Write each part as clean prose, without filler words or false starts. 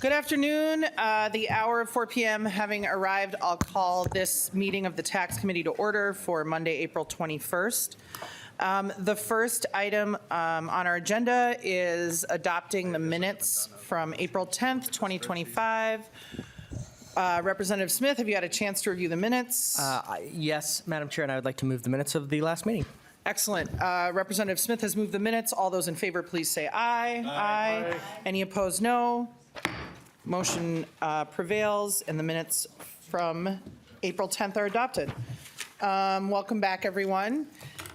Good afternoon. The hour of 4 p.m. having arrived, I'll call this meeting of the Tax Committee to order for Monday, April 21st. The first item on our agenda is adopting the minutes from April 10th, 2025. Representative Smith, have you had a chance to review the minutes? Yes, Madam Chair, and I would like to move the minutes of the last meeting. Excellent. Representative Smith has moved the minutes. All those in favor, please say aye. Aye. Any opposed, no. Motion prevails, and the minutes from April 10th are adopted. Welcome back, everyone.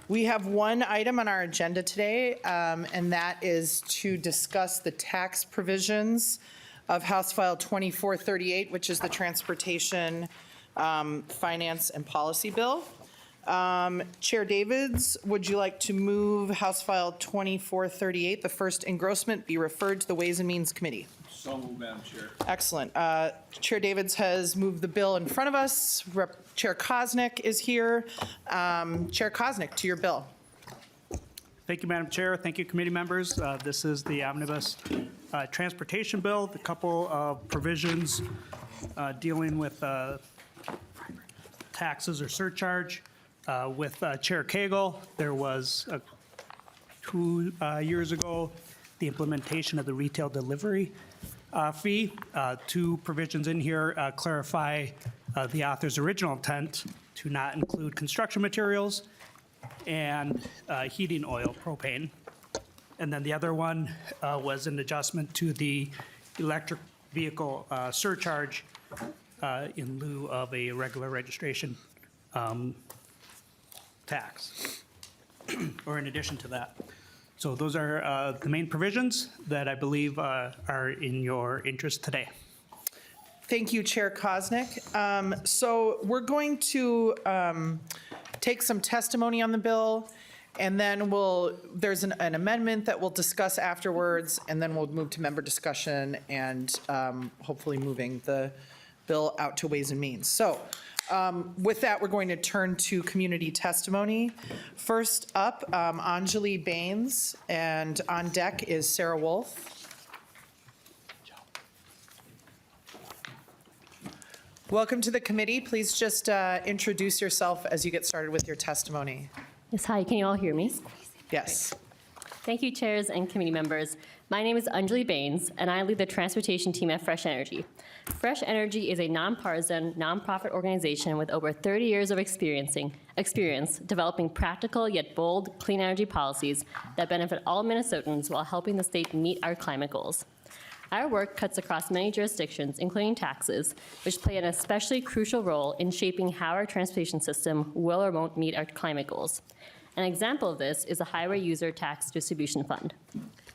We have one item on our agenda today, and that is to discuss the tax provisions of House File 2438, which is the Transportation Finance and Policy Bill. Chair Davids, would you like to move House File 2438, the first engrossment, be referred to the Ways and Means Committee? So moved, Madam Chair. Excellent. Chair Davids has moved the bill in front of us. Chair Koznick is here. Chair Koznick, to your bill. Thank you, Madam Chair. Thank you, committee members. This is the omnibus transportation bill, the couple of provisions dealing with taxes or surcharge. With Chair Cagle, there was 2 years ago the implementation of the retail delivery fee. 2 provisions in here clarify the author's original intent to not include construction materials and heating oil, propane. And then the other one was an adjustment to the electric vehicle surcharge in lieu of a regular registration tax, or in addition to that. So those are the main provisions that I believe are in your interest today. Thank you, Chair Koznick. So we're going to take some testimony on the bill, and then there's an amendment that we'll discuss afterwards, and then we'll move to member discussion and hopefully moving the bill out to Ways and Means. So with that, we're going to turn to community testimony. First up, Anjali Baines, and on deck is Sarah Wolf. Welcome to the committee. Please just introduce yourself as you get started with your testimony. Yes, hi, can you all hear me? Yes. Thank you, chairs and committee members. My name is Anjali Baines, and I lead the transportation team at Fresh Energy. Fresh Energy is a nonpartisan, nonprofit organization with over 30 years of experience developing practical yet bold clean energy policies that benefit all Minnesotans while helping the state meet our climate goals. Our work cuts across many jurisdictions, including taxes, which play an especially crucial role in shaping how our transportation system will or won't meet our climate goals. An example of this is the Highway User Tax Distribution Fund.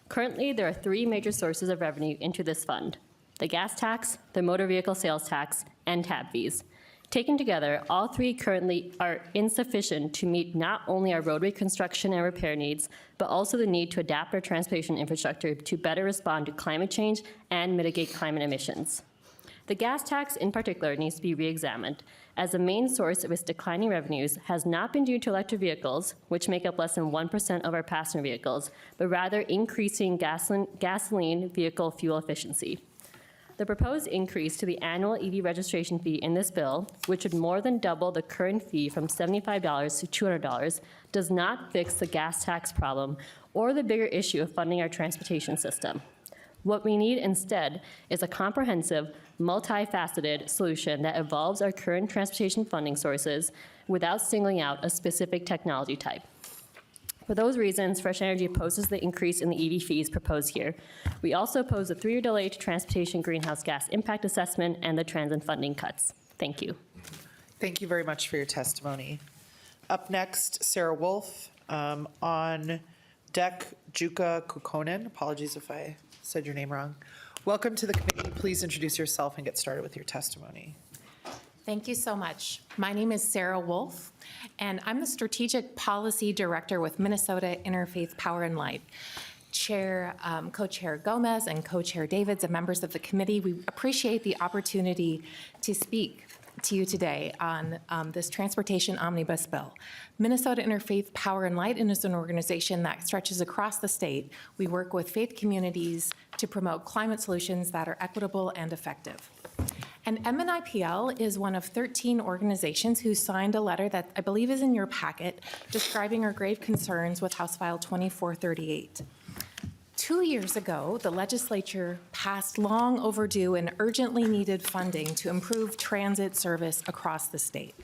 Currently, there are 3 major sources of revenue into this fund: the gas tax, the motor vehicle sales tax, and tab fees. Taken together, all 3 currently are insufficient to meet not only our roadway construction and repair needs, but also the need to adapt our transportation infrastructure to better respond to climate change and mitigate climate emissions. The gas tax in particular needs to be re-examined, as the main source of its declining revenues has not been due to electric vehicles, which make up less than 1% of our passenger vehicles, but rather increasing gasoline vehicle fuel efficiency. The proposed increase to the annual EV registration fee in this bill, which would more than double the current fee from $75 to $200, does not fix the gas tax problem or the bigger issue of funding our transportation system. What we need instead is a comprehensive, multifaceted solution that evolves our current transportation funding sources without singling out a specific technology type. For those reasons, Fresh Energy opposes the increase in the EV fees proposed here. We also oppose the 3-year delay to transportation greenhouse gas impact assessment and the transit funding cuts. Thank you. Thank you very much for your testimony. Up next, Sarah Wolf. On deck, Juka Kukonen. Apologies if I said your name wrong. Welcome to the committee. Please introduce yourself and get started with your testimony. Thank you so much. My name is Sarah Wolf, and I'm the Strategic Policy Director with Minnesota Interfaith Power and Light. Co-Chair Gomez and Co-Chair Davids and members of the committee, we appreciate the opportunity to speak to you today on this transportation omnibus bill. Minnesota Interfaith Power and Light is an organization that stretches across the state. We work with faith communities to promote climate solutions that are equitable and effective. And MNIPL is one of 13 organizations who signed a letter that I believe is in your packet describing our grave concerns with House File 2438. 2 years ago, the legislature passed long overdue and urgently needed funding to improve transit service across the state.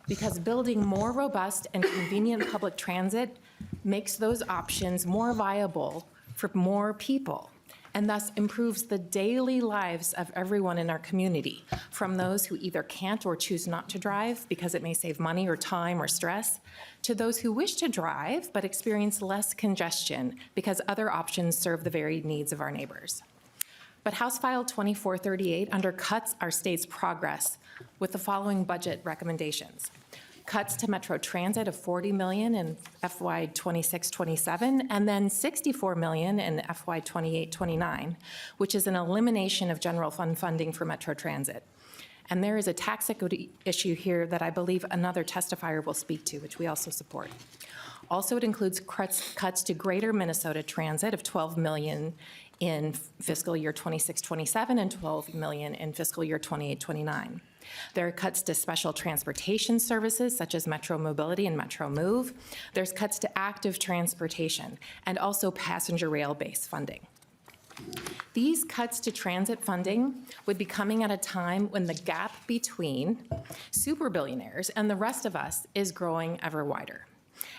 Because building more robust and convenient public transit makes those options more viable for more people, and thus improves the daily lives of everyone in our community, from those who either can't or choose not to drive because it may save money or time or stress, to those who wish to drive but experience less congestion because other options serve the varied needs of our neighbors. But House File 2438 undercuts our state's progress with the following budget recommendations. Cuts to Metro Transit of $40 million in FY 26-27, and then $64 million in FY 28-29, which is an elimination of general fund funding for Metro Transit. And there is a tax equity issue here that I believe another testifier will speak to, which we also support. Also, it includes cuts to Greater Minnesota Transit of $12 million in fiscal year 26-27 and $12 million in fiscal year 28-29. There are cuts to special transportation services such as Metro Mobility and Metro Move. There's cuts to active transportation and also passenger rail-based funding. These cuts to transit funding would be coming at a time when the gap between super billionaires and the rest of us is growing ever wider.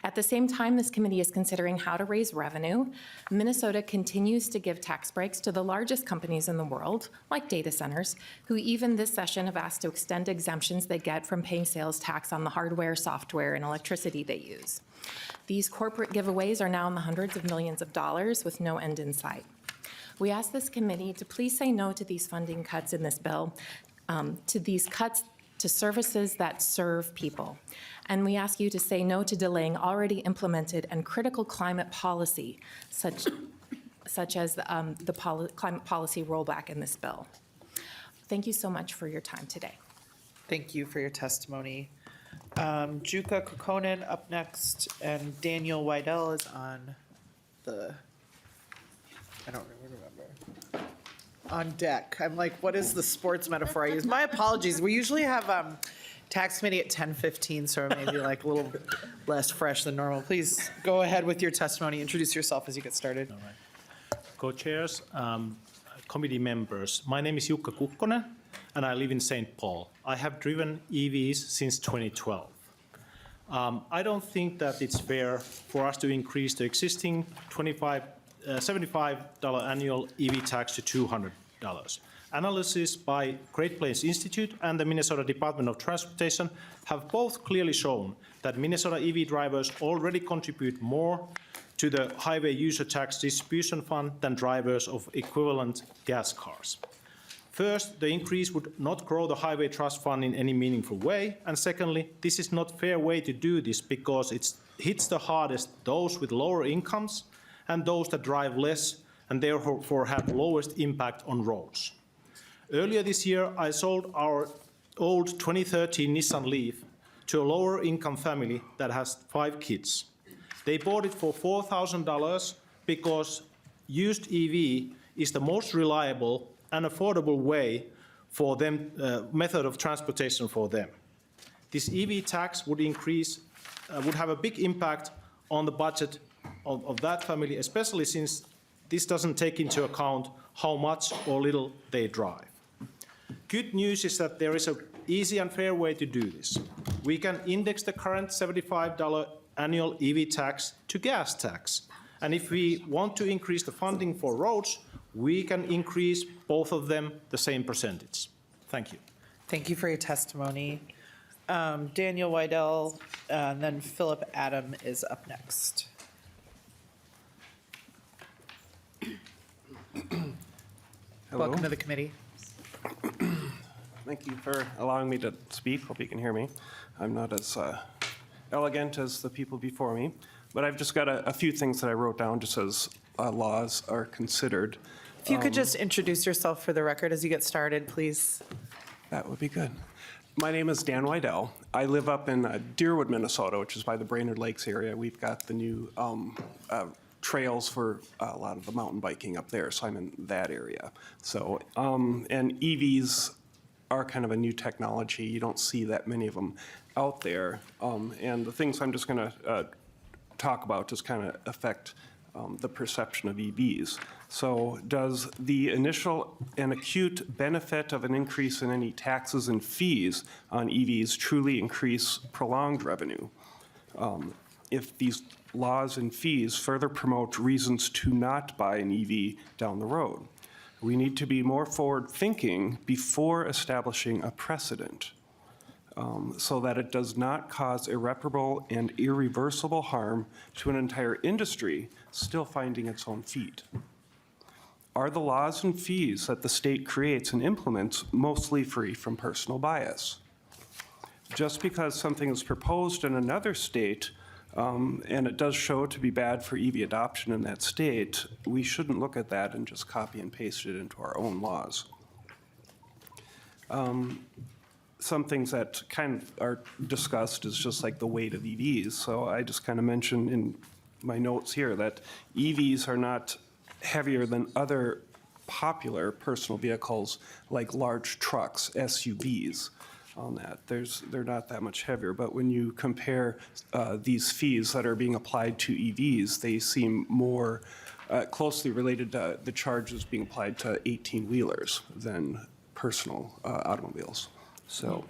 At the same time, this committee is considering how to raise revenue. Minnesota continues to give tax breaks to the largest companies in the world, like data centers, who even this session have asked to extend exemptions they get from paying sales tax on the hardware, software, and electricity they use. These corporate giveaways are now in the hundreds of millions of dollars with no end in sight. We ask this committee to please say no to these funding cuts in this bill, to these cuts to services that serve people. And we ask you to say no to delaying already implemented and critical climate policy, such as the climate policy rollback in this bill. Thank you so much for your time today. Thank you for your testimony. Juka Kokkonen up next, and Daniel Weidel is on I don't remember. On deck. I'm like, what is the sports metaphor I use? My apologies. We usually have tax committee at 10:15, so maybe like a little less fresh than normal. Please go ahead with your testimony. Introduce yourself as you get started. All right. Co-chairs, committee members, my name is Jukka Kukkonen, and I live in St. Paul. I have driven EVs since 2012. I don't think that it's fair for us to increase the existing $75 annual EV tax to $200. Analysis by Great Plains Institute and the Minnesota Department of Transportation have both clearly shown that Minnesota EV drivers already contribute more to the highway user tax distribution fund than drivers of equivalent gas cars. First, the increase would not grow the highway trust fund in any meaningful way, and secondly, this is not a fair way to do this because it hits the hardest those with lower incomes and those that drive less and therefore have lowest impact on roads. Earlier this year, I sold our old 2013 Nissan Leaf to a lower income family that has 5 kids. They bought it for $4,000 because used EV is the most reliable and affordable way for them, method of transportation for them. This EV tax would have a big impact on the budget of that family, especially since this doesn't take into account how much or little they drive. Good news is that there is an easy and fair way to do this. We can index the current $75 annual EV tax to gas tax. And if we want to increase the funding for roads, we can increase both of them the same percentage. Thank you. Thank you for your testimony. Daniel Weidel, and then Philip Adam is up next. Hello. Welcome to the committee. Thank you for allowing me to speak. Hope you can hear me. I'm not as elegant as the people before me, but I've just got a few things that I wrote down just as laws are considered. If you could just introduce yourself for the record as you get started, please. That would be good. My name is Dan Wydell. I live up in Deerwood, Minnesota, which is by the Brainerd Lakes area. We've got the new trails for a lot of the mountain biking up there, so I'm in that area. So, and EVs are kind of a new technology. You don't see that many of them out there. And the things I'm just going to talk about just kind of affect the perception of EVs. So does the initial and acute benefit of an increase in any taxes and fees on EVs truly increase prolonged revenue? If these laws and fees further promote reasons to not buy an EV down the road, we need to be more forward-thinking before establishing a precedent, so that it does not cause irreparable and irreversible harm to an entire industry still finding its own feet. Are the laws and fees that the state creates and implements mostly free from personal bias? Just because something is proposed in another state, and it does show to be bad for EV adoption in that state, we shouldn't look at that and just copy and paste it into our own laws. Some things that kind of are discussed is just like the weight of EVs. So I just kind of mentioned in my notes here that EVs are not heavier than other popular personal vehicles like large trucks, SUVs on that. They're not that much heavier, but when you compare these fees that are being applied to EVs, they seem more closely related to the charges being applied to 18-wheelers than personal automobiles. So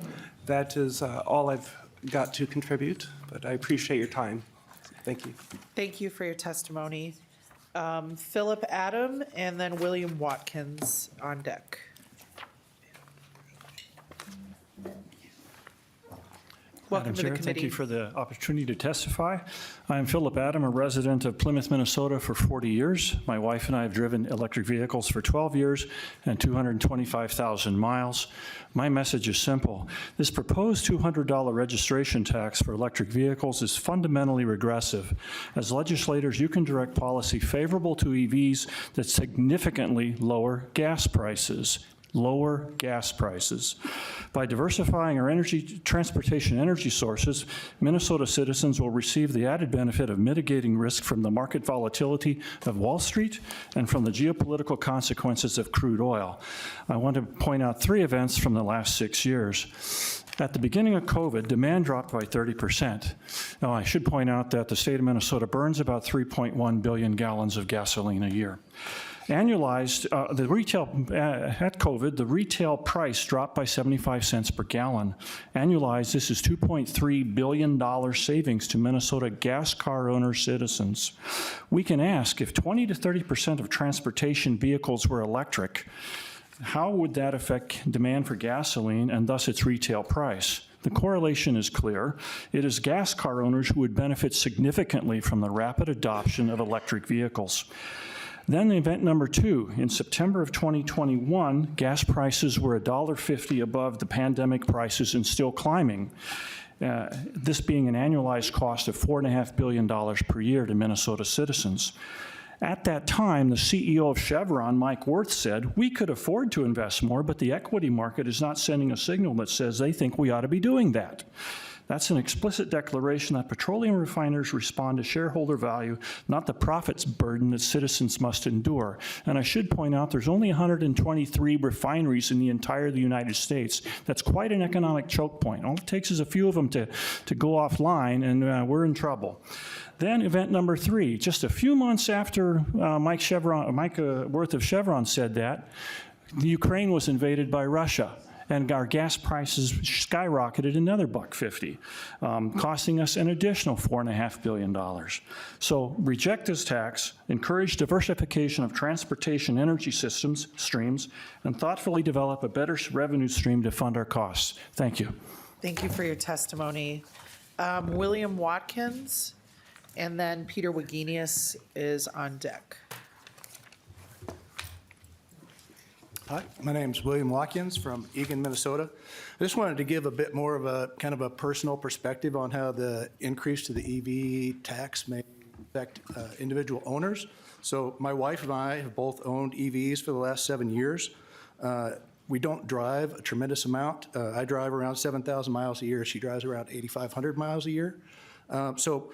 that is all I've got to contribute, but I appreciate your time. Thank you. Thank you for your testimony. Philip Adam and then William Watkins on deck. Welcome Madam to the Chair, thank you committee. for the opportunity to testify. I'm Philip Adam, a resident of Plymouth, Minnesota for 40 years. My wife and I have driven electric vehicles for 12 years and 225,000 miles. My message is simple. This proposed $200 registration tax for electric vehicles is fundamentally regressive. As legislators, you can direct policy favorable to EVs that significantly lower gas prices. By diversifying our transportation energy sources, Minnesota citizens will receive the added benefit of mitigating risk from the market volatility of Wall Street and from the geopolitical consequences of crude oil. I want to point out 3 events from the last 6 years. At the beginning of COVID, demand dropped by 30%. Now, I should point out that the state of Minnesota burns about 3.1 billion gallons of gasoline a year. Annualized, at COVID, the retail price dropped by 75 cents per gallon. Annualized, this is $2.3 billion savings to Minnesota gas car owner citizens. We can ask, if 20 to 30% of transportation vehicles were electric, how would that affect demand for gasoline and thus its retail price? The correlation is clear. It is gas car owners who would benefit significantly from the rapid adoption of electric vehicles. Then event number 2, in September of 2021, gas prices were $1.50 above the pandemic prices and still climbing. This being an annualized cost of $4.5 billion per year to Minnesota citizens. At that time, the CEO of Chevron, Mike Wirth, said, "We could afford to invest more, but the equity market is not sending a signal that says they think we ought to be doing that." That's an explicit declaration that petroleum refiners respond to shareholder value, not the profits burden that citizens must endure. And I should point out there's only 123 refineries in the entire United States. That's quite an economic choke point. All it takes is a few of them to go offline, and we're in trouble. Then event number 3, just a few months after Mike Wirth of Chevron said that, the Ukraine was invaded by Russia. And our gas prices skyrocketed another $1.50, costing us an additional $4.5 billion. So reject this tax, encourage diversification of transportation energy streams, and thoughtfully develop a better revenue stream to fund our costs. Thank you. Thank you for your testimony. William Watkins, and then Peter Wagenius is on deck. Hi, my name's William Watkins from Eagan, Minnesota. I just wanted to give a bit more of a kind of a personal perspective on how the increase to the EV tax may affect individual owners. So my wife and I have both owned EVs for the last 7 years. We don't drive a tremendous amount. I drive around 7,000 miles a year. She drives around 8,500 miles a year. So,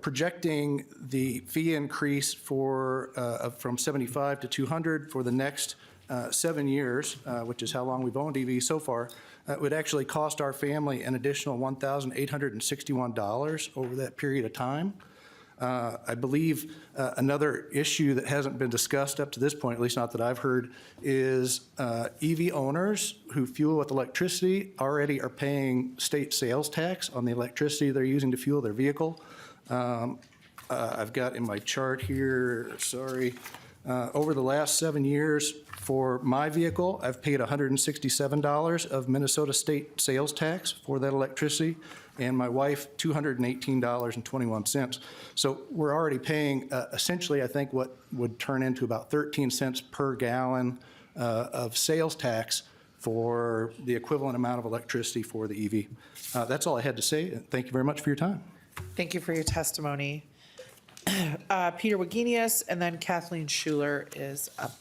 projecting the fee increase from 75 to 200 for the next 7 years, which is how long we've owned EVs so far, would actually cost our family an additional $1,861 over that period of time. I believe another issue that hasn't been discussed up to this point, at least not that I've heard, is EV owners who fuel with electricity already are paying state sales tax on the electricity they're using to fuel their vehicle. I've got in my chart here, sorry, over the last 7 years for my vehicle, I've paid $167 of Minnesota state sales tax for that electricity, and my wife $218.21. So we're already paying essentially, I think, what would turn into about 13 cents per gallon of sales tax for the equivalent amount of electricity for the EV. That's all I had to say. Thank you very much for your time. Thank you for your testimony. Peter Wagenius, and then Kathleen Schuler is up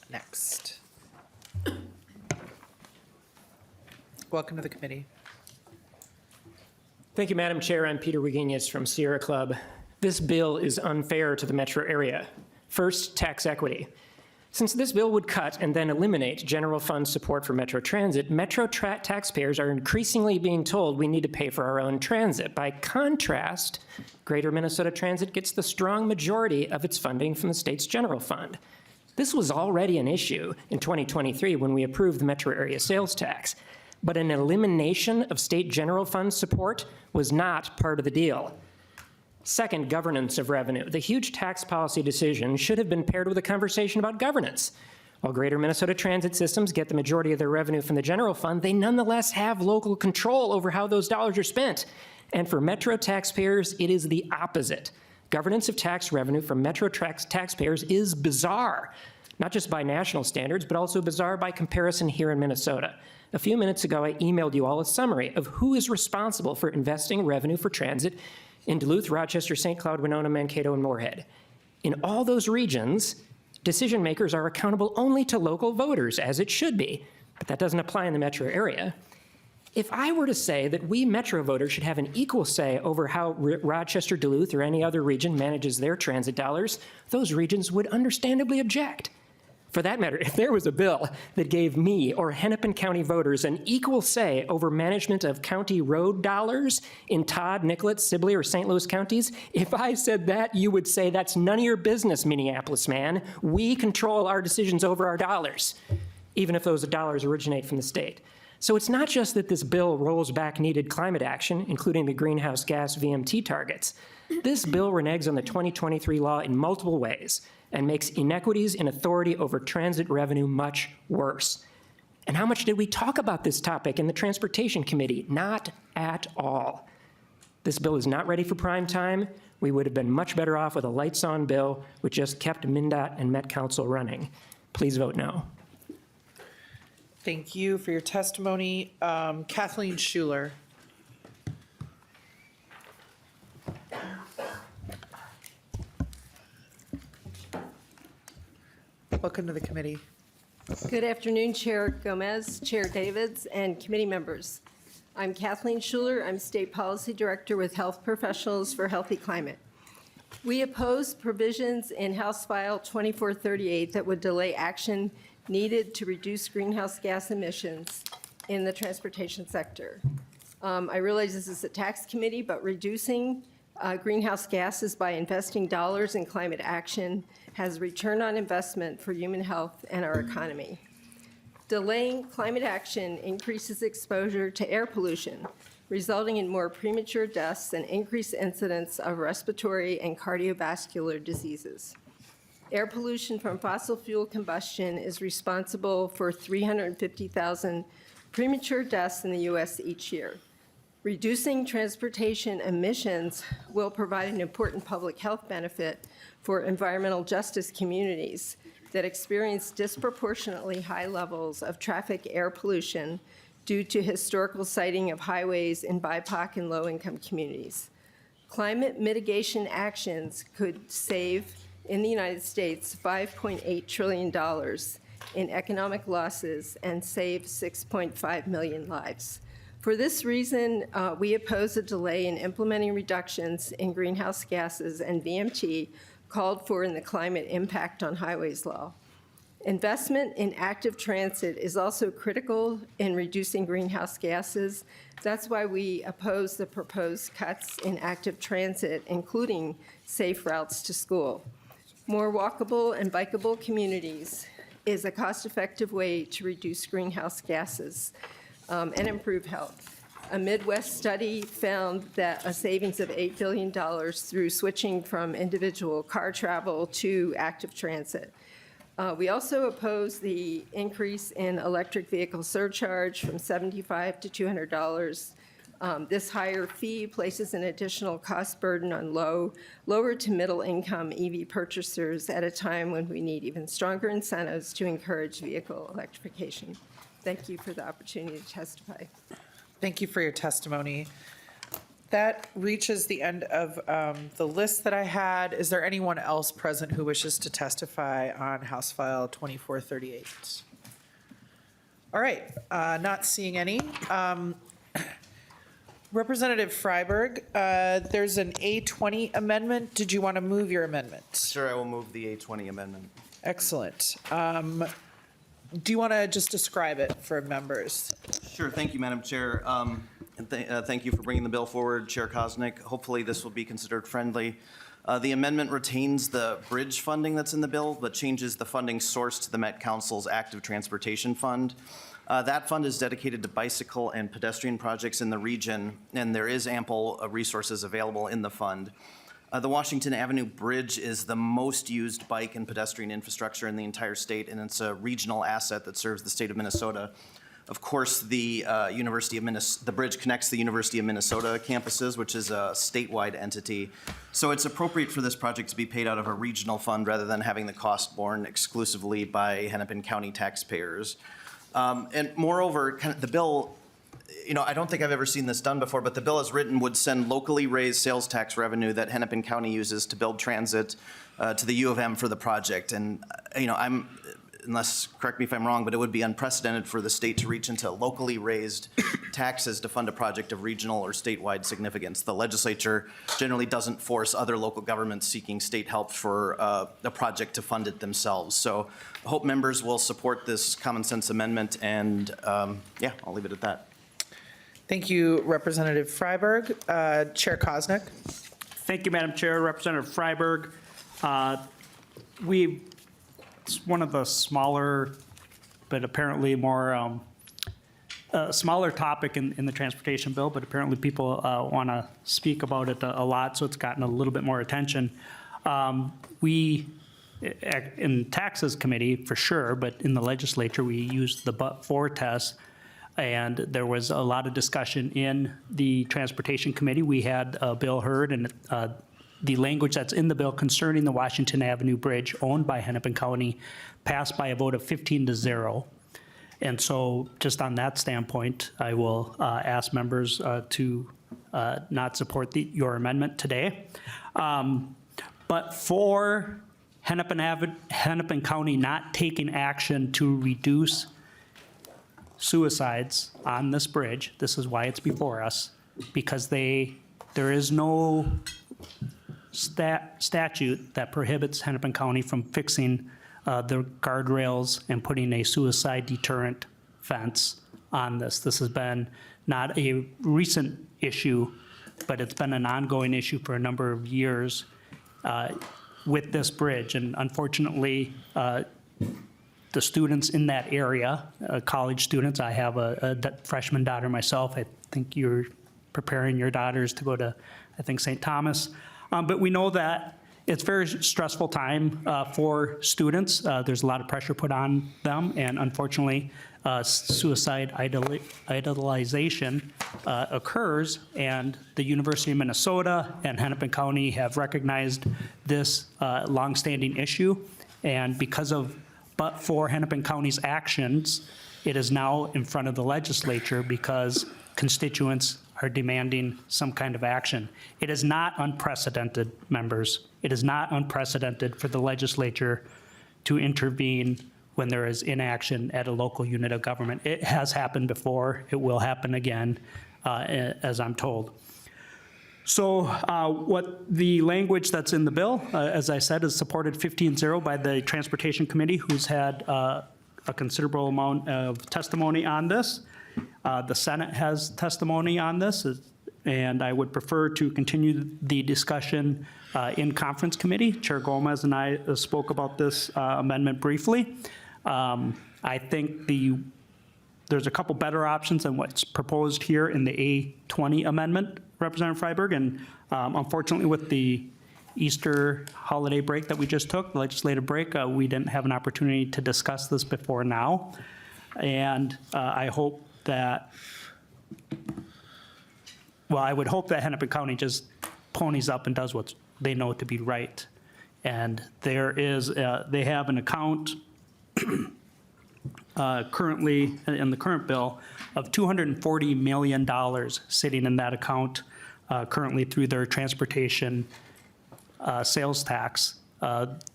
next. Welcome to the committee. Thank you, Madam Chair. I'm Peter Wagenius from Sierra Club. This bill is unfair to the metro area. First, tax equity. Since this bill would cut and then eliminate general fund support for Metro Transit, taxpayers are increasingly being told we need to pay for our own transit. By contrast, Greater Minnesota Transit gets the strong majority of its funding from the state's general fund. This was already an issue in 2023 when we approved the metro area sales tax, but an elimination of state general fund support was not part of the deal. Second, governance of revenue. The huge tax policy decision should have been paired with a conversation about governance. While Greater Minnesota Transit Systems get the majority of their revenue from the general fund, they nonetheless have local control over how those dollars are spent. And for Metro taxpayers, it is the opposite. Governance of tax revenue from Metro taxpayers is bizarre, not just by national standards, but also bizarre by comparison here in Minnesota. A few minutes ago, I emailed you all a summary of who is responsible for investing revenue for transit in Duluth, Rochester, St. Cloud, Winona, Mankato, and Moorhead. In all those regions, decision makers are accountable only to local voters, as it should be, but that doesn't apply in the metro area. If I were to say that we metro voters should have an equal say over how Rochester, Duluth, or any other region manages their transit dollars, those regions would understandably object. For that matter, if there was a bill that gave me or Hennepin County voters an equal say over management of county road dollars in Todd, Nicollet, Sibley, or St. Louis counties, if I said that, you would say that's none of your business, Minneapolis man. We control our decisions over our dollars, even if those dollars originate from the state. So it's not just that this bill rolls back needed climate action, including the greenhouse gas VMT targets. This bill reneges on the 2023 law in multiple ways and makes inequities in authority over transit revenue much worse. And how much did we talk about this topic in the Transportation Committee? Not at all. This bill is not ready for prime time. We would have been much better off with a lights-on bill which just kept MnDOT and Met Council running. Please vote no. Thank you for your testimony. Kathleen Schuler. Welcome to the committee. Good afternoon, Chair Gomez, Chair Davids, and committee members. I'm Kathleen Schuler. I'm State Policy Director with Health Professionals for Healthy Climate. We oppose provisions in House File 2438 that would delay action needed to reduce greenhouse gas emissions in the transportation sector. I realize this is a tax committee, but reducing greenhouse gases by investing dollars in climate action has return on investment for human health and our economy. Delaying climate action increases exposure to air pollution, resulting in more premature deaths and increased incidence of respiratory and cardiovascular diseases. Air pollution from fossil fuel combustion is responsible for 350,000 premature deaths in the U.S. each year. Reducing transportation emissions will provide an important public health benefit for environmental justice communities that experience disproportionately high levels of traffic air pollution due to historical siting of highways in BIPOC and low-income communities. Climate mitigation actions could save, in the United States, $5.8 trillion in economic losses and save 6.5 million lives. For this reason, we oppose a delay in implementing reductions in greenhouse gases and VMT called for in the Climate Impact on Highways law. Investment in active transit is also critical in reducing greenhouse gases. That's why we oppose the proposed cuts in active transit, including safe routes to school. More walkable and bikeable communities is a cost-effective way to reduce greenhouse gases and improve health. A Midwest study found that a savings of $8 billion through switching from individual car travel to active transit. We also oppose the increase in electric vehicle surcharge from $75 to $200. This higher fee places an additional cost burden on lower to middle income EV purchasers at a time when we need even stronger incentives to encourage vehicle electrification. Thank you for the opportunity to testify. Thank you for your testimony. That reaches the end of the list that I had. Is there anyone else present who wishes to testify on House File 2438? All right, not seeing any. Representative Freiberg, there's an A20 amendment. Did you want to move your amendment? Sure, I will move the A20 amendment. Excellent. Do you want to just describe it for members? Sure, thank you, Madam Chair. And thank you for bringing the bill forward, Chair Koznick. Hopefully this will be considered friendly. The amendment retains the bridge funding that's in the bill, but changes the funding source to the Met Council's Active Transportation Fund. That fund is dedicated to bicycle and pedestrian projects in the region, and there is ample resources available in the fund. The Washington Avenue Bridge is the most used bike and pedestrian infrastructure in the entire state, and it's a regional asset that serves the state of Minnesota. Of course, the bridge connects the University of Minnesota campuses, which is a statewide entity. So it's appropriate for this project to be paid out of a regional fund rather than having the cost borne exclusively by Hennepin County taxpayers. And moreover, the bill, I don't think I've ever seen this done before, but the bill as written would send locally raised sales tax revenue that Hennepin County uses to build transit to the U of M for the project. And, correct me if I'm wrong, but it would be unprecedented for the state to reach into locally raised taxes to fund a project of regional or statewide significance. The legislature generally doesn't force other local governments seeking state help for a project to fund it themselves. So I hope members will support this common sense amendment, and I'll leave it at that. Thank you, Representative Freiberg. Chair Koznick. Thank you, Madam Chair. Representative Freiberg. It's one of the smaller, but apparently more smaller topic in the transportation bill, but apparently people want to speak about it a lot, so it's gotten a little bit more attention. We, in taxes committee for sure, but in the legislature, we used the but-for test, and there was a lot of discussion in the transportation committee. We had a bill heard, and the language that's in the bill concerning the Washington Avenue Bridge owned by Hennepin County passed by a vote of 15-0. And so just on that standpoint, I will ask members to not support your amendment today. But for Hennepin County not taking action to reduce suicides on this bridge, this is why it's before us, because there is no statute that prohibits Hennepin County from fixing the guardrails and putting a suicide deterrent fence on this. This has been not a recent issue, but it's been an ongoing issue for a number of years with this bridge. And unfortunately, the students in that area, college students, I have a freshman daughter myself. I think you're preparing your daughters to go to, I think, St. Thomas. But we know that it's a very stressful time for students. There's a lot of pressure put on them, and unfortunately, suicide idolization occurs, and the University of Minnesota and Hennepin County have recognized this longstanding issue, and because of but for Hennepin County's actions, it is now in front of the legislature because constituents are demanding some kind of action. It is not unprecedented, members. It is not unprecedented for the legislature to intervene when there is inaction at a local unit of government. It has happened before. It will happen again, as I'm told. So what the language that's in the bill, as I said, is supported 15-0 by the Transportation Committee, who's had a considerable amount of testimony on this. The Senate has testimony on this, and I would prefer to continue the discussion in conference committee. Chair Gomez and I spoke about this amendment briefly. I think there's a couple better options than what's proposed here in the A20 amendment, Representative Freiberg, and unfortunately with the Easter holiday break that we just took, the legislative break, we didn't have an opportunity to discuss this before now. And I hope that, well, I would hope that Hennepin County just ponies up and does what they know to be right. And there is, they have an account currently, in the current bill, of $240 million sitting in that account currently through their transportation sales tax.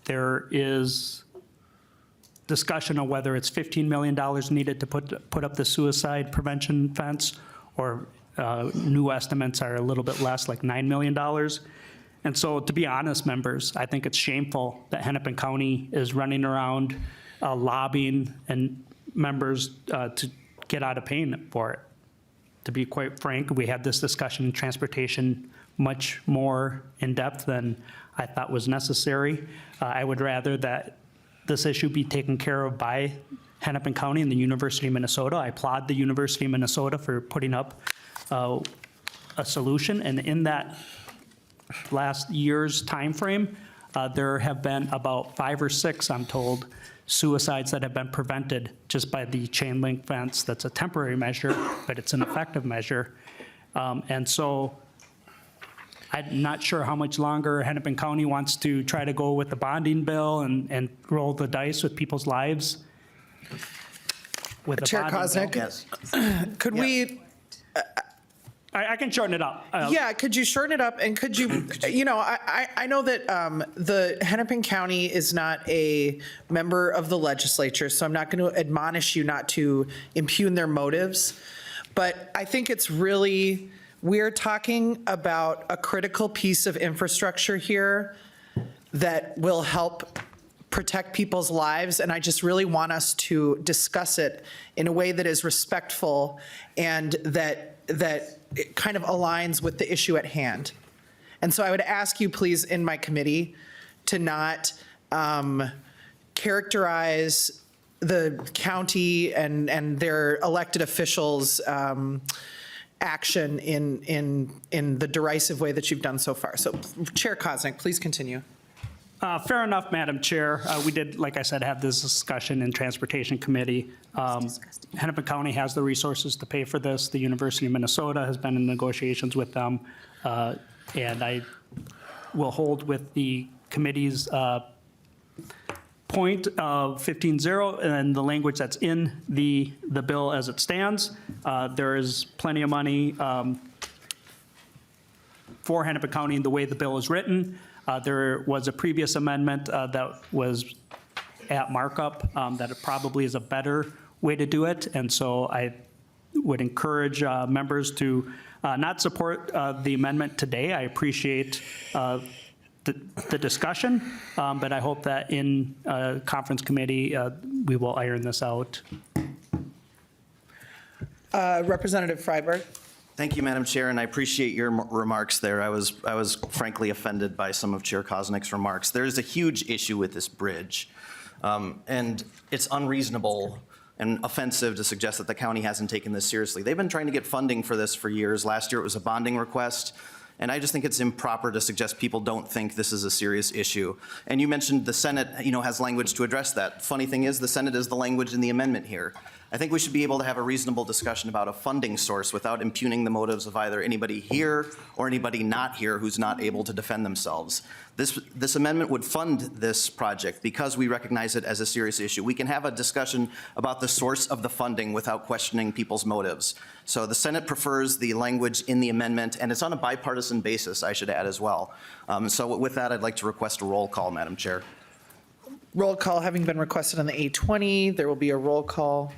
There is discussion of whether it's $15 million needed to put up the suicide prevention fence, or new estimates are a little bit less, like $9 million. And so, to be honest, members, I think it's shameful that Hennepin County is running around lobbying and members to get out of paying for it. To be quite frank, we had this discussion in transportation much more in depth than I thought was necessary. I would rather that this issue be taken care of by Hennepin County and the University of Minnesota. I applaud the University of Minnesota for putting up a solution, and in that last year's timeframe, there have been about 5 or 6, I'm told, suicides that have been prevented just by the chain link fence. That's a temporary measure, but it's an effective measure. And so I'm not sure how much longer Hennepin County wants to try to go with the bonding bill and roll the dice with people's lives. With the Chair Koznick? Koznick, Yes. could we, I can shorten it up. yeah, could you shorten it up, and could you, you know, I know that the Hennepin County is not a member of the legislature, so I'm not going to admonish you not to impugn their motives, but I think it's really, we're talking about a critical piece of infrastructure here that will help protect people's lives, and I just really want us to discuss it in a way that is respectful and that it kind of aligns with the issue at hand. And so I would ask you, please, in my committee, to not characterize the county and their elected officials' action in the derisive way that you've done so far. So Chair Koznick, please continue. Fair enough, Madam Chair. We did, like I said, have this discussion in Transportation Committee. Hennepin County has the resources to pay for this. The University of Minnesota has been in negotiations with them. And I will hold with the committee's point of 15-0 and the language that's in the bill as it stands. There is plenty of money for Hennepin County in the way the bill is written. There was a previous amendment that was at markup that it probably is a better way to do it. And so I would encourage members to not support the amendment today. I appreciate the discussion, but I hope that in conference committee, we will iron this out. Representative Freiberg. Thank you, Madam Chair, and I appreciate your remarks there. I was frankly offended by some of Chair Koznick's remarks. There is a huge issue with this bridge, and it's unreasonable and offensive to suggest that the county hasn't taken this seriously. They've been trying to get funding for this for years. Last year it was a bonding request, and I just think it's improper to suggest people don't think this is a serious issue. And you mentioned the Senate, has language to address that. Funny thing is, the Senate is the language in the amendment here. I think we should be able to have a reasonable discussion about a funding source without impugning the motives of either anybody here or anybody not here who's not able to defend themselves. This amendment would fund this project because we recognize it as a serious issue. We can have a discussion about the source of the funding without questioning people's motives. So the Senate prefers the language in the amendment, and it's on a bipartisan basis, I should add as well. So with that, I'd like to request a roll call, Madam Chair. Roll call having been requested on the 820, there will be a roll call.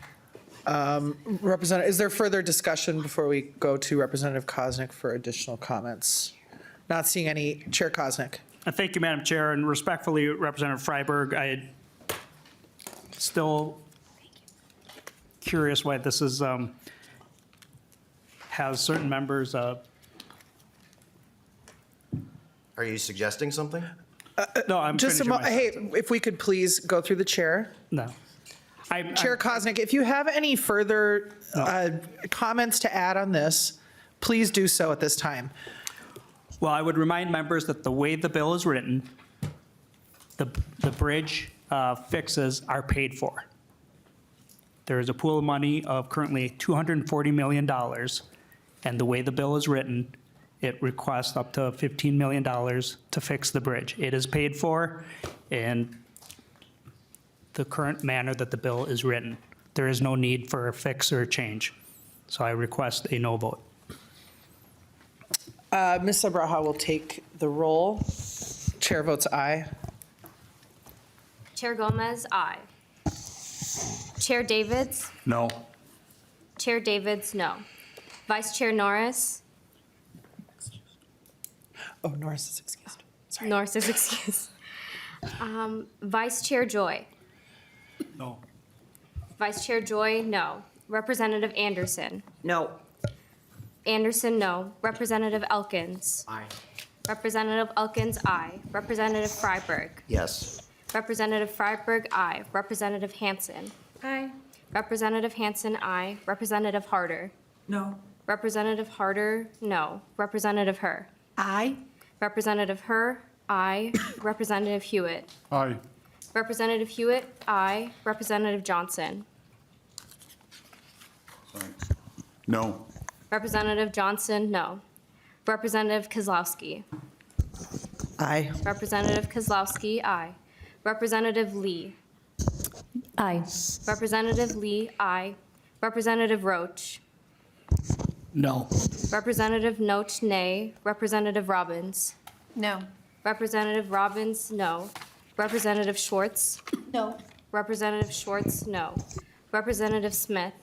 Representative, is there further discussion before we go to Representative Koznick for additional comments? Not seeing any. Chair Koznick. Thank you, Madam Chair, and respectfully, Representative Freiberg, I still curious why this is, has certain members, Are you suggesting something? no, I'm Just a finishing my hey, sentence. if we could please go through the chair. No. Chair Koznick, if you have any further comments to add on this, please do so at this time. Well, I would remind members that the way the bill is written, the bridge fixes are paid for. There is a pool of money of currently $240 million, and the way the bill is written, it requests up to $15 million to fix the bridge. It is paid for in the current manner that the bill is written. There is no need for a fix or a change. So I request a no vote. Ms. Sabraha will take the roll. Chair votes aye. Chair Gomez, aye. Chair Davids? No. Chair Davids, no. Vice Chair Norris? Oh, Norris is excused. Sorry. Norris is excused. Vice Chair Joy? No. Vice Chair Joy, no. Representative Anderson? No. Anderson, no. Representative Elkins? Aye. Representative Elkins, aye. Representative Freiberg? Yes. Representative Freiberg, aye. Representative Hansen? Aye. Representative Hansen, aye. Representative Harder? No. Representative Harder, no. Representative Herr? Aye. Representative Herr, aye. Representative Hewitt? Aye. Representative Hewitt, aye. Representative Johnson? No. Representative Johnson, no. Representative Kozlowski? Aye. Representative Kozlowski, aye. Representative Lee? Aye. Representative Lee, aye. Representative Roach? No. Representative Noach, nay. Representative Robbins? No. Representative Robbins, no. Representative Schwartz? No. Representative Schwartz, no. Representative Smith?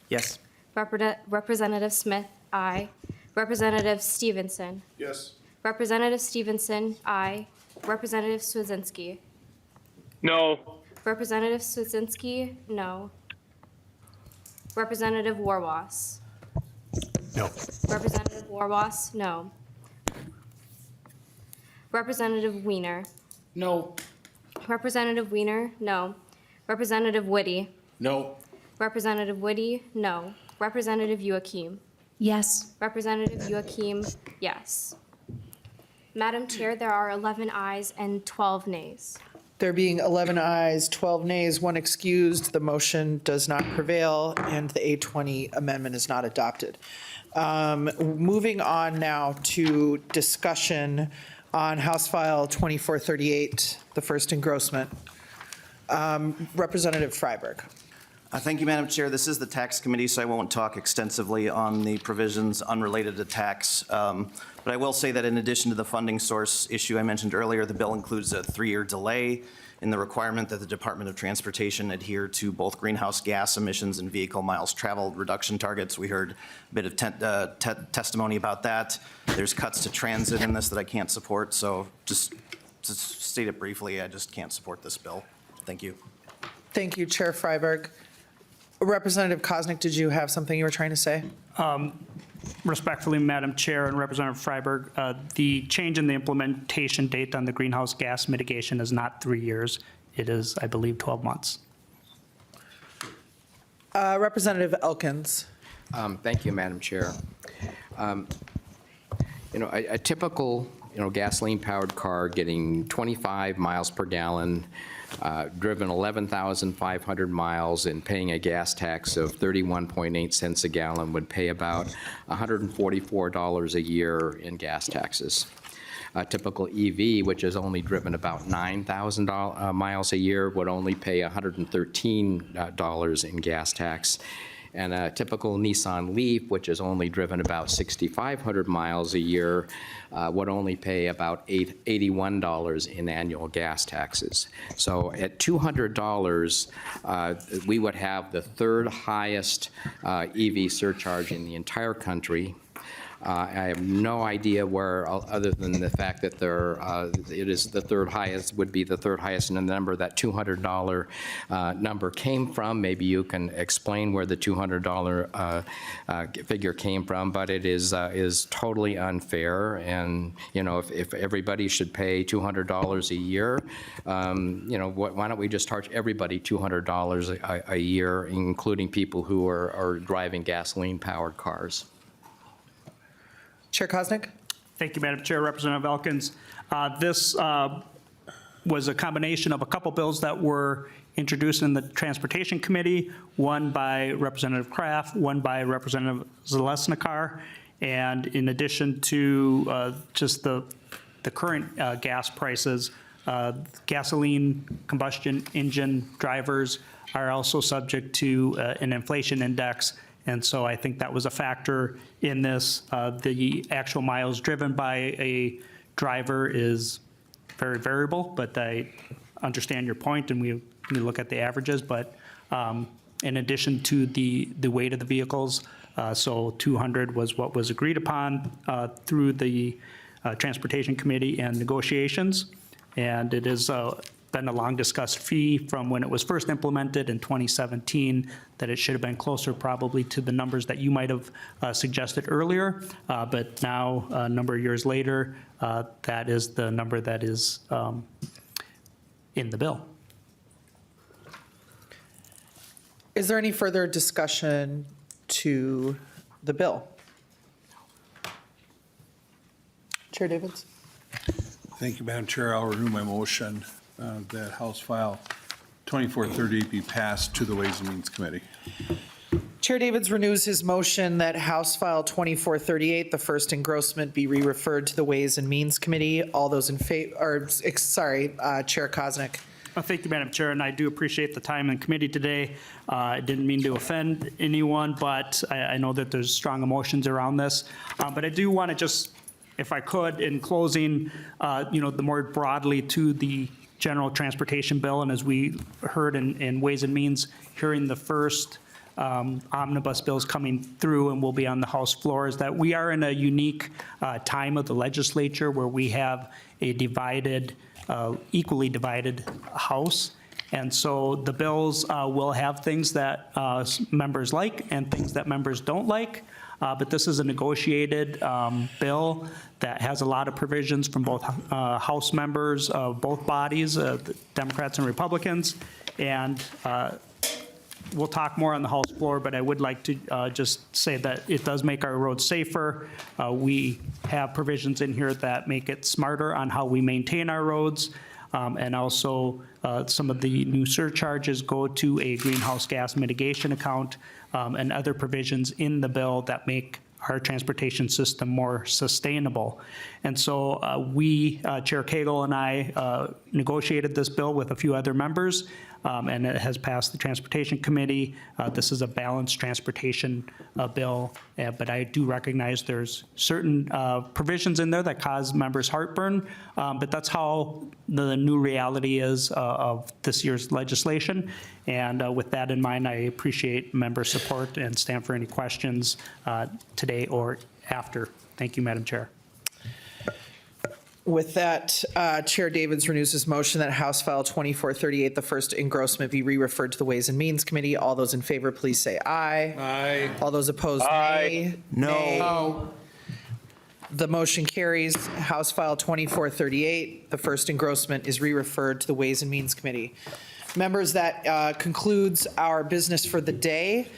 Yes. Representative Smith, aye. Representative Stevenson? Yes. Representative Stevenson, aye. Representative Swedzinski? No. Representative Swedzinski, no. Representative Warwas? No. Representative Warwas, no. Representative Weiner? No. Representative Weiner, no. Representative Whitty? No. Representative Whitty, no. Representative Joachim? Yes. Representative Joachim, yes. Madam Chair, there are 11 ayes and 12 nays. There being 11 ayes, 12 nays, 1 excused, the motion does not prevail, and the 820 amendment is not adopted. Moving on now to discussion on House File 2438, the first engrossment. Representative Freiberg. Thank you, Madam Chair. This is the Tax Committee, so I won't talk extensively on the provisions unrelated to tax. But I will say that in addition to the funding source issue I mentioned earlier, the bill includes a 3-year delay in the requirement that the Department of Transportation adhere to both greenhouse gas emissions and vehicle miles traveled reduction targets. We heard a bit of testimony about that. There's cuts to transit in this that I can't support, so just to state it briefly, I just can't support this bill. Thank you. Thank you, Chair Freiberg. Representative Koznick, did you have something you were trying to say? Respectfully, Madam Chair and Representative Freiberg, the change in the implementation date on the greenhouse gas mitigation is not 3 years. It is, I believe, 12 months. Representative Elkins. Thank you, Madam Chair. A typical, gasoline-powered car getting 25 miles per gallon, driven 11,500 miles and paying a gas tax of 31.8 cents a gallon would pay about $144 a year in gas taxes. A typical EV, which is only driven about 9,000 miles a year, would only pay $113 in gas tax. And a typical Nissan Leaf, which is only driven about 6,500 miles a year, would only pay about $81 in annual gas taxes. So at $200, we would have the third highest EV surcharge in the entire country. I have no idea where, other than the fact that it is the third highest, would be the third highest in the number, that $200 number came from. Maybe you can explain where the $200 figure came from, but it is totally unfair. And, you know, if everybody should pay $200 a year, you know, why don't we just charge everybody $200 a year, including people who are driving gasoline-powered cars? Chair Koznick? Thank you, Madam Chair. Representative Elkins. This was a combination of a couple bills that were introduced in the Transportation Committee, one by Representative Kraft, one by Representative Zalesnikar. And in addition to just the current gas prices, gasoline combustion engine drivers are also subject to an inflation index. And so I think that was a factor in this. The actual miles driven by a driver is very variable, but I understand your point, and we look at the averages. But in addition to the weight of the vehicles, so 200 was what was agreed upon through the Transportation Committee and negotiations. And it has been a long discussed fee from when it was first implemented in 2017, that it should have been closer probably to the numbers that you might have suggested earlier. But now, a number of years later, that is the number that is in the bill. Is there any further discussion to the bill? Chair Davids? Thank you, Madam Chair. I'll renew my motion that House File 2438 be passed to the Ways and Means Committee. Chair Davids renews his motion that House File 2438, the first engrossment, be re-referred to the Ways and Means Committee. All those in favor, or, sorry, Chair Koznick. Thank you, Madam Chair, and I do appreciate the time in committee today. I didn't mean to offend anyone, but I know that there's strong emotions around this. But I do want to just, if I could, in closing, the more broadly to the general transportation bill, and as we heard in Ways and Means, hearing the first omnibus bills coming through and will be on the House floor, is that we are in a unique time of the legislature where we have a divided, equally divided House. And so the bills will have things that members like and things that members don't like. But this is a negotiated bill that has a lot of provisions from both House members of both bodies, the Democrats and Republicans. And we'll talk more on the House floor, but I would like to just say that it does make our roads safer. We have provisions in here that make it smarter on how we maintain our roads. And also, some of the new surcharges go to a greenhouse gas mitigation account, and other provisions in the bill that make our transportation system more sustainable. And so we, Chair Cagle and I, negotiated this bill with a few other members, and it has passed the Transportation Committee. This is a balanced transportation bill, but I do recognize there's certain provisions in there that cause members heartburn, but that's how the new reality is of this year's legislation. And with that in mind, I appreciate member support and stand for any questions today or after. Thank you, Madam Chair. With that, Chair Davids renews his motion that House File 2438, the first engrossment, be re-referred to the Ways and Means Committee. All those in favor, please say aye. Aye. All those opposed, nay. No. The motion carries. House File 2438, the first engrossment, is re-referred to the Ways and Means Committee. Members, that concludes our business for the day.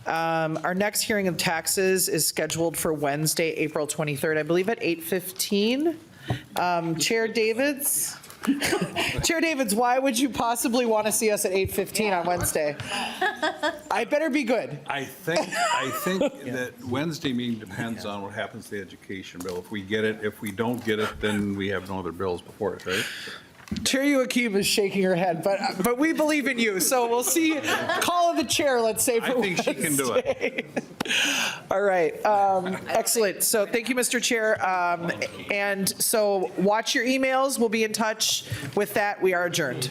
Our next hearing of taxes is scheduled for Wednesday, April 23rd, I believe at 8:15. Chair Davids? Chair Davids, why would you possibly want to see us at 8:15 on Wednesday? I better be good. I think that Wednesday meeting depends on what happens to the education bill. If we get it, if we don't get it, then we have no other bills before it, right? Chair Joachim is shaking her head, but we believe in you. So we'll see. Call of the chair, let's say, for I think she can do it. Wednesday. All right. Excellent. So thank you, Mr. Chair. And so watch your emails. We'll be in touch with that. We are adjourned.